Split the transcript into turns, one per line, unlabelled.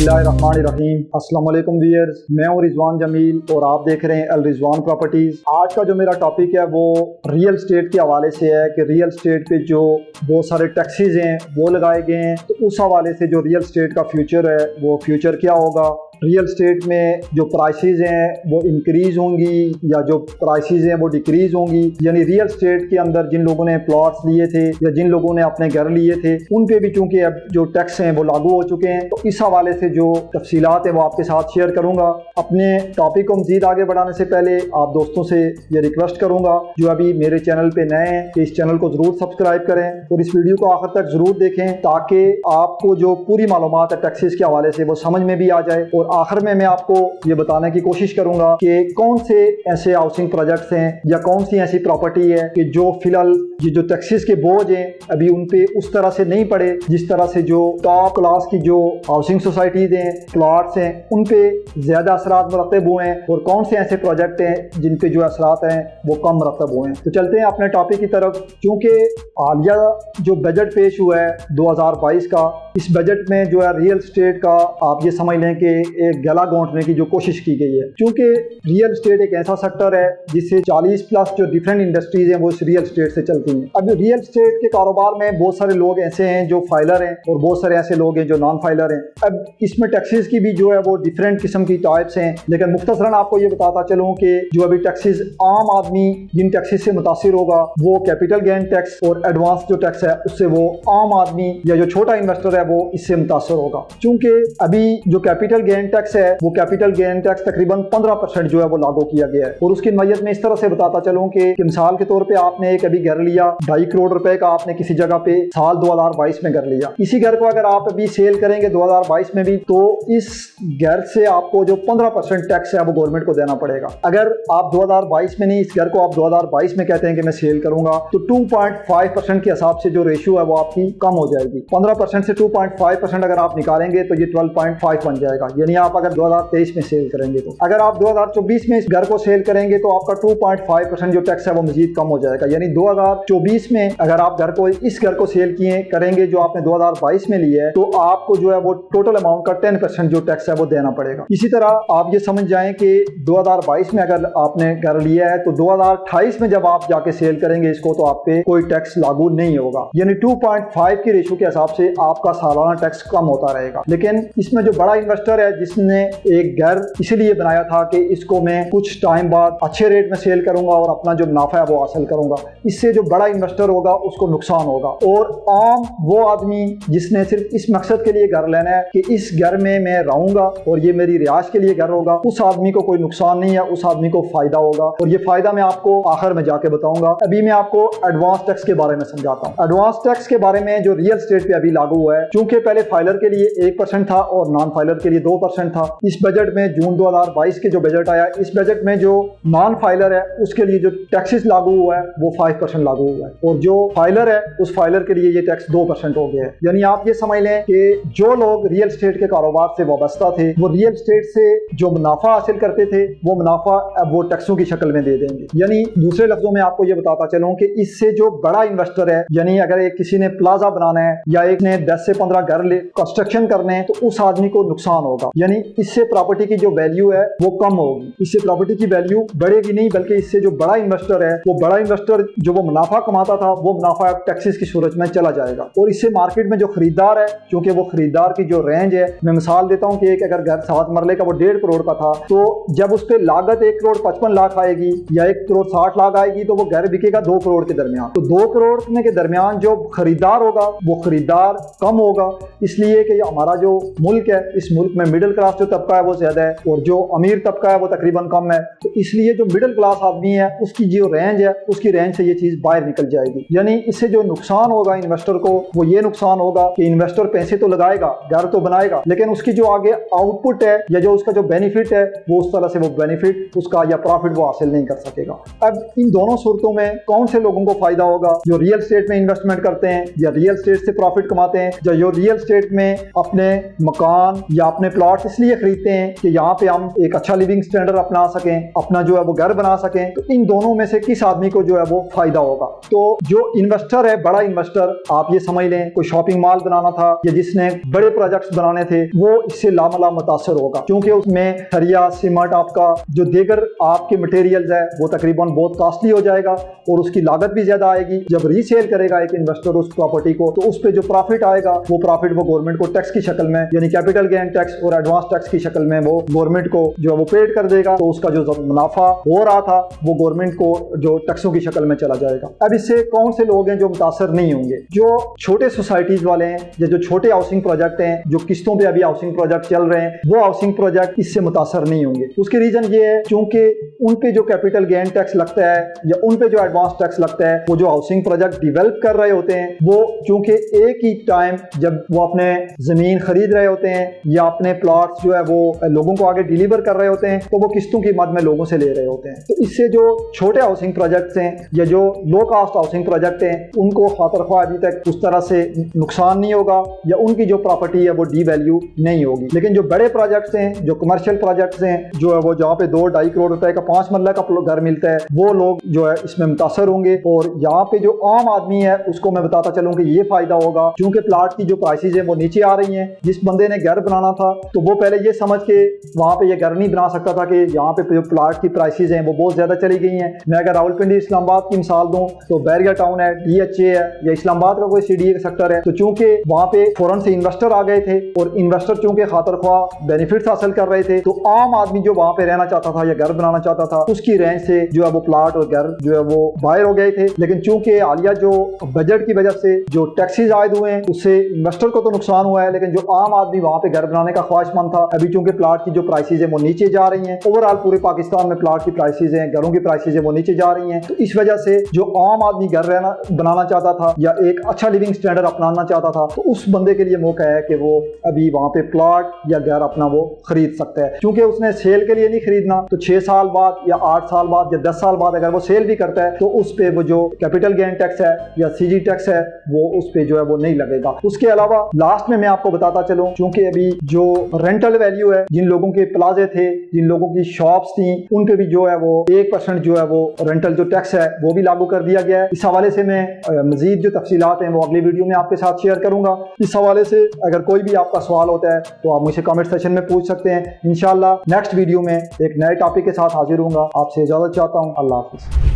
बिस्मिल्लाहिर्रहमानिर्रहीम। अस्सलाम वालेकुम व्यूअर्स, मैं हूं रिजवान जमील और आप देख रहे हैं अल रिजवान प्रॉपर्टीज़। आज का जो मेरा टॉपिक है वो रियल स्टेट के हवाले से है कि रियल स्टेट पे जो बहुत सारे टैक्सेस हैं वो लगाए गए हैं, तो उस हवाले से जो रियल स्टेट का फ्यूचर है वो फ्यूचर क्या होगा, रियल स्टेट में जो प्राइसेस हैं वो इंक्रीज़ होंगी या जो प्राइसेस हैं वो डिक्रीज़ होंगी। यानी रियल स्टेट के अंदर जिन लोगों ने प्लॉट्स लिए थे या जिन लोगों ने अपने घर लिए थे उन पे भी चूंकि अब जो टैक्स हैं वो लागू हो चुके हैं, तो इस हवाले से जो तफसीलात हैं वो आपके साथ शेयर करूंगा। अपने टॉपिक को मज़ीद आगे बढ़ाने से पहले आप दोस्तों से ये रिक्वेस्ट करूंगा जो अभी मेरे चैनल पे नए हैं कि इस चैनल को ज़रूर सब्सक्राइब करें और इस वीडियो को आखिर तक ज़रूर देखें ताकि आपको जो पूरी मालूमात है टैक्सेस के हवाले से वो समझ में भी आ जाए। और आखिर में मैं आपको ये बताने की कोशिश करूंगा कि कौन से ऐसे हाउसिंग प्रोजेक्ट्स हैं या कौन सी ऐसी प्रॉपर्टी है कि जो फिलहाल ये जो टैक्सेस के बोझ हैं अभी उन पे उस तरह से नहीं पड़े जिस तरह से जो टॉप क्लास की जो हाउसिंग सोसाइटीज हैं, प्लॉट्स हैं, उन पे ज्यादा असरात मरतब हुए हैं और कौन से ऐसे प्रोजेक्ट हैं जिन पे जो असरात हैं वो कम मरतब हुए हैं। तो चलते हैं अपने टॉपिक की तरफ। क्योंकि हालिया जो बजट पेश हुआ है 2022 का, इस बजट में जो है रियल स्टेट का आप ये समझ लें कि एक गला घोंटने की जो कोशिश की गई है। क्योंकि रियल स्टेट एक ऐसा सेक्टर है जिससे 40 प्लस जो डिफरेंट इंडस्ट्रीज हैं वो इस रियल स्टेट से चलती हैं। अब रियल स्टेट के कारोबार में बहुत सारे लोग ऐसे हैं जो फाइलर हैं और बहुत सारे ऐसे लोग हैं जो नॉन फाइलर हैं। अब इसमें टैक्सेस की भी जो है वो डिफरेंट किस्म की टाइप्स हैं, लेकिन मुख्तसरन आपको ये बताता चलूँ कि जो अभी टैक्सेस आम आदमी जिन टैक्सेस से मुतासिर होगा वो कैपिटल गेन टैक्स और एडवांस जो टैक्स है उससे वो आम आदमी या जो छोटा इन्वेस्टर है वो इससे मुतासर होगा। चूंकि अभी जो कैपिटल गेन टैक्स है वो कैपिटल गेन टैक्स तकरीबन 15% जो है वो लागू किया गया है। और उसकी नोयत में इस तरह से बताता चलूं कि मिसाल के तौर पे आपने एक अभी घर लिया 2.5 करोड़ रुपए का, आपने किसी जगह पे साल 2022 में घर लिया। इसी घर को अगर आप अभी सेल करेंगे 2022 में भी तो इस घर से आपको जो 15% टैक्स है वो गवर्नमेंट को देना पड़ेगा। अगर आप 2022 में नहीं, इस घर को आप 2022 में कहते हैं कि मैं सेल करूंगा, तो 2.5% के हिसाब से जो रेशियो है वो आपकी कम हो जाएगी। 15% से 2.5% अगर आप निकालेंगे तो ये 12.5 बन जाएगा। यानी आप अगर 2023 में सेल करेंगे तो अगर आप 2024 में इस घर को सेल करेंगे तो आपका 2.5% जो टैक्स है वो मजीद कम हो जाएगा। यानी 2024 में अगर आप इस घर को सेल किए करेंगे जो आपने 2022 में लिया है तो आपको जो है वो टोटल अमाउंट का 10% जो टैक्स है वो देना पड़ेगा। इसी तरह आप ये समझ जाएं कि 2022 में अगर आपने घर लिया है तो 2028 में जब आप जाके सेल करेंगे इसको तो आप पे कोई टैक्स लागू नहीं होगा। यानी 2.5 के रेशो के हिसाब से आपका सालाना टैक्स कम होता रहेगा। लेकिन इसमें जो बड़ा इन्वेस्टर है जिसने एक घर इसलिए बनाया था कि इसको मैं कुछ टाइम बाद अच्छे रेट में सेल करूंगा और अपना जो मुनाफा है वो हासिल करूंगा, इससे जो बड़ा इन्वेस्टर होगा उसको नुकसान होगा। और आम वो आदमी जिसने सिर्फ इस मकसद के लिए घर लेना है कि इस घर में मैं रहूंगा और ये मेरी रिहाइश के लिए घर होगा, उस आदमी को कोई नुकसान नहीं है, उस आदमी को फायदा होगा। और ये फायदा मैं आपको आखिर में जाके बताऊंगा। अभी मैं आपको एडवांस टैक्स के बारे में समझाता हूँ। एडवांस टैक्स के बारे में जो रियल स्टेट पे अभी लागू हुआ है, क्योंकि पहले फाइलर के लिए 1% था और नॉन फाइलर के लिए 2% था। इस बजट में जून 2022 के जो बजट आया, इस बजट में जो नॉन फाइलर है उसके लिए जो टैक्सेस लागू हुआ है वो 5% लागू हुआ है और जो फाइलर है उस फाइलर के लिए ये टैक्स 2% हो गया है। यानी आप ये समझ लें कि जो लोग रियल स्टेट के कारोबार से वाबस्ता थे वो रियल स्टेट से जो मुनाफा हासिल करते थे वो मुनाफा अब वो टैक्सों की शक्ल में दे देंगे। यानी दूसरे लफ्जों में आपको ये बताता चलूं कि इससे जो बड़ा इन्वेस्टर है, यानी अगर एक किसी ने प्लाजा बनाना है या एक ने 10 से 15 घर कंस्ट्रक्शन करने हैं तो उस आदमी को नुकसान होगा। यानी इससे प्रॉपर्टी की जो वैल्यू है वो कम होगी, इससे प्रॉपर्टी की वैल्यू बढ़ेगी नहीं, बल्कि इससे जो बड़ा इन्वेस्टर है वो बड़ा इन्वेस्टर जो वो मुनाफा कमाता था वो मुनाफा टैक्सेस की सूरत में चला जाएगा। और इससे मार्केट में जो खरीदार है, क्योंकि वो खरीदार की जो रेंज है, मैं मिसाल देता हूँ कि एक अगर घर 7 मरले का वो 1.5 करोड़ का था तो जब उस पर लागत 1 करोड़ 55 लाख आएगी या 1 करोड़ 60 लाख आएगी तो वो घर बिकेगा 2 करोड़ के दरमियान। तो 2 करोड़ के दरमियान जो खरीदार होगा वो खरीदार कम होगा, इसलिए कि हमारा जो मुल्क है इस मुल्क में मिडिल क्लास जो तबका है वो ज्यादा है और जो अमीर तबका है वो तकरीबन कम है। तो इसलिए जो मिडिल क्लास आदमी है उसकी जो रेंज है उसकी रेंज से ये चीज बाहर निकल जाएगी। यानी इससे जो नुकसान होगा इन्वेस्टर को वो ये नुकसान होगा कि इन्वेस्टर पैसे तो लगाएगा, घर तो बनाएगा, लेकिन उसकी जो आगे आउटपुट है या जो उसका जो बेनिफिट है वो उस तरह से वो बेनिफिट उसका या प्रॉफिट वो हासिल नहीं कर सकेगा। अब इन दोनों सूरतों में कौन से लोगों को फायदा होगा? जो रियल स्टेट में इन्वेस्टमेंट करते हैं या रियल स्टेट से प्रॉफिट कमाते हैं, या जो रियल स्टेट में अपने मकान या अपने प्लॉट इसलिए खरीदते हैं कि यहाँ पे हम एक अच्छा लिविंग स्टैंडर्ड अपना सकें, अपना जो है वो घर बना सकें। तो इन दोनों में से किस आदमी को जो है वो फायदा होगा? तो जो इन्वेस्टर है, बड़ा इन्वेस्टर, आप ये समझ लें कोई शॉपिंग मॉल बनाना था या जिसने बड़े प्रोजेक्ट्स बनाने थे वो इससे लामला मुतासर होगा, क्योंकि उसमें सरिया सीमेंट आपका जो दीगर आपके मटेरियल्स है वो तकरीबन बहुत कॉस्टली हो जाएगा और उसकी लागत भी ज्यादा आएगी। जब रीसेल करेगा एक इन्वेस्टर उस प्रॉपर्टी को तो उस पर जो प्रॉफिट आएगा वो प्रॉफिट वो गवर्नमेंट को टैक्स की शक्ल में यानी कैपिटल गेन टैक्स और एडवांस टैक्स की शक्ल में वो गवर्नमेंट को जो है वो पेड कर देगा। तो उसका जो मुनाफा हो रहा था वो गवर्नमेंट को जो टैक्सों की शक्ल में चला जाएगा। अब इससे कौन से लोग हैं जो मुतासर नहीं होंगे? जो छोटे सोसाइटीज वाले हैं या जो छोटे हाउसिंग प्रोजेक्ट हैं, जो किस्तों पे अभी हाउसिंग प्रोजेक्ट चल रहे हैं, वो हाउसिंग प्रोजेक्ट इससे मुतासर नहीं होंगे। उसके रीजन ये है क्योंकि उन पे जो कैपिटल गेन टैक्स लगता है या उन पे जो एडवांस टैक्स लगता है वो जो हाउसिंग प्रोजेक्ट डिवेलप कर रहे होते हैं वो क्योंकि एक ही टाइम जब वो अपने जमीन खरीद रहे होते हैं या अपने प्लॉट्स जो है वो लोगों को आगे डिलीवर कर रहे होते हैं तो वो किस्तों की मद में लोगों से ले रहे होते हैं। तो इससे जो छोटे हाउसिंग प्रोजेक्ट्स हैं या जो लो कॉस्ट हाउसिंग प्रोजेक्ट हैं उनको खातर अभी तक उस तरह से नुकसान नहीं होगा या उनकी जो प्रॉपर्टी है वो डी वैल्यू नहीं होगी। लेकिन जो बड़े प्रोजेक्ट्स हैं, जो कमर्शियल प्रोजेक्ट्स हैं, जो है वो जहाँ पे 2-2.5 करोड़ रुपए का 5 मरला का घर मिलता है, वो लोग जो है इसमें मुतासर होंगे। और यहाँ पे जो आम आदमी है उसको मैं बताता चलूँ कि ये फायदा होगा क्योंकि प्लाट की जो प्राइसेज है वो नीचे आ रही हैं। जिस बंदे ने घर बनाना था तो वो पहले ये समझ के वहाँ पे ये घर नहीं बना सकता था कि यहाँ पे जो प्लाट की प्राइसेज हैं वो बहुत ज्यादा चली गई हैं। मैं अगर रावलपिंडी इस्लामाबाद की मिसाल दूं तो बैरिया टाउन है, DHA है या इस्लामाबाद का कोई CDA का सेक्टर है, तो चूंकि वहाँ पे फौरन से इन्वेस्टर आ गए थे और इन्वेस्टर चूंकि खातर ख्वाह बेनिफिट्स हासिल कर रहे थे तो आम आदमी जो वहाँ पे रहना चाहता था या घर बनाना चाहता था उसकी रेंज से जो है वो प्लाट और घर जो है वो बाहर हो गए थे। लेकिन चूंकि हालिया जो बजट की वजह से जो टैक्सेस आयद हुए हैं उससे इन्वेस्टर को तो नुकसान हुआ है, लेकिन जो आम आदमी वहाँ पे घर बनाने का ख्वाहिशमंद था अभी चूंकि प्लाट की जो प्राइसेज है वो नीचे जा रही हैं, ओवरऑल पूरे पाकिस्तान में प्लाट की प्राइसेज हैं, घरों की प्राइसेज है वो नीचे जा रही हैं, तो इस वजह से जो आम आदमी घर रहना बनाना चाहता था या एक अच्छा लिविंग स्टैंडर्ड अपनाना चाहता था तो उस बंदे के लिए मौका है कि वो अभी वहाँ पे प्लाट या घर अपना वो खरीद सकता है। क्योंकि उसने सेल के लिए नहीं खरीदना तो 6 साल बाद या 8 साल बाद या 10 साल बाद अगर वो सेल भी करता है तो उस पे वो जो कैपिटल गेन टैक्स है या CG टैक्स है वो उस पे जो है वो नहीं लगेगा। उसके अलावा लास्ट में मैं आपको बताता चलूं क्योंकि अभी जो रेंटल वैल्यू है, जिन लोगों के प्लाजे थे, जिन लोगों की शॉप्स थी, उन पे भी जो है वो 1% जो है वो रेंटल जो टैक्स है वो भी लागू कर दिया गया है। इस हवाले से मैं मजीद जो तफसीलात हैं वो अगली वीडियो में आपके साथ शेयर करूंगा। इस हवाले से अगर कोई भी आपका सवाल होता है तो आप मुझे कमेंट सेक्शन में पूछ सकते हैं। इंशाल्लाह नेक्स्ट वीडियो में एक नए टॉपिक के साथ हाजिर होऊंगा। आपसे इजाजत चाहता हूँ। अल्लाह हाफिज।